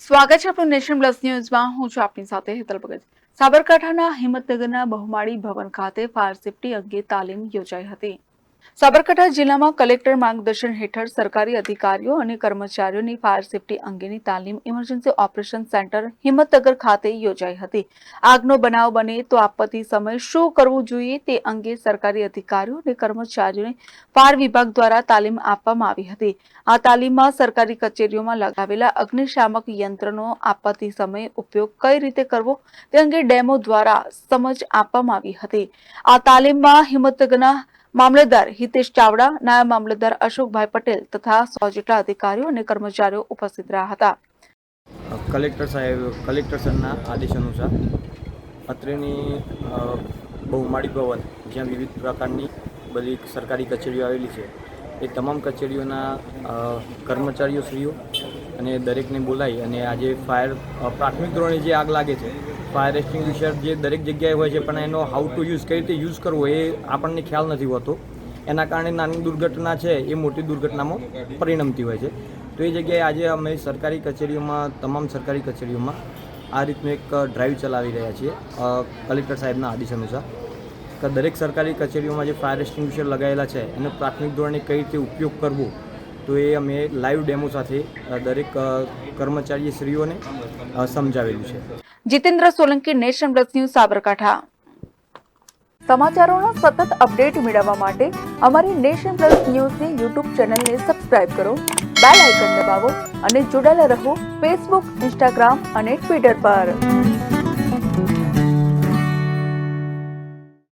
સ્વાગત છે આપણું નેશન પ્લસ ન્યૂઝમાં. હું છું આપની સાથે હેતલ ભગત. સાબરકાંઠાના હિંમતનગરના બહુમાળી ભવન ખાતે ફાયર સેફટી અંગે તાલીમ યોજાઈ હતી. સાબરકાંઠા જિલ્લામાં કલેક્ટર માર્ગદર્શન હેઠળ સરકારી અધિકારીઓ અને કર્મચારીઓની ફાયર સેફટી અંગેની તાલીમ ઇમરજન્સી ઓપરેશન સેન્ટર હિંમતનગર ખાતે યોજાઈ હતી. આગનો બનાવ બને તો આપત્તિ સમયે શું કરવું જોઈએ તે અંગે સરકારી અધિકારીઓ અને કર્મચારીઓને ફાયર વિભાગ દ્વારા તાલીમ આપવામાં આવી હતી. આ તાલીમમાં સરકારી કચેરીઓમાં લગાવેલા અગ્નિશામક યંત્રનો આપત્તિ સમયે ઉપયોગ કઈ રીતે કરવો તે અંગે ડેમો દ્વારા સમજ આપવામાં આવી હતી. આ તાલીમમાં હિંમતનગરના મામલતદાર હિતેશ ચાવડા, નાયબ મામલતદાર અશોકભાઈ પટેલ તથા 100 જેટલા અધિકારીઓ અને કર્મચારીઓ ઉપસ્થિત રહ્યા હતા. કલેક્ટર સરના આદેશ અનુસાર અત્રેની બહુમાળી ભવન જ્યાં વિવિધ પ્રકારની બધી સરકારી કચેરીઓ આવેલી છે એ તમામ કચેરીઓના કર્મચારીઓશ્રીઓ અને દરેકને બોલાવી અને આજે પ્રાથમિક ધોરણે જે આગ લાગે છે ફાયર એક્સટિંગ્વિશર જે દરેક જગ્યાએ હોય છે પણ એનો હાઉ ટુ યુઝ કઈ રીતે યુઝ કરવો એ આપણને ખ્યાલ નથી હોતો. એના કારણે નાની દુર્ઘટના છે એ મોટી દુર્ઘટનામાં પરિણમતી હોય છે. તો એ જગ્યાએ આજે અમે સરકારી કચેરીઓમાં તમામ સરકારી કચેરીઓમાં આ રીતનું એક ડ્રાઈવ ચલાવી રહ્યા છીએ કલેક્ટર સાહેબના આદેશ અનુસાર. દરેક સરકારી કચેરીઓમાં જે ફાયર એક્સટિંગ્વિશર લગાવેલા છે એનો પ્રાથમિક ધોરણે કઈ રીતે ઉપયોગ કરવો તો એ અમે લાઈવ ડેમો સાથે દરેક કર્મચારીશ્રીઓને સમજાવેલું છે. Jitendra Solanki, Nation Plus News, Sabarkantha. સમાચારોના સતત અપડેટ મેળવવા માટે અમારી નેશન પ્લસ ન્યૂઝની યુટ્યુબ ચેનલને સબસ્ક્રાઇબ કરો, બેલ આઇકન દબાવો અને જોડાયેલા રહો ફેસબુક, ઇન્સ્ટાગ્રામ અને ટ્વિટર પર.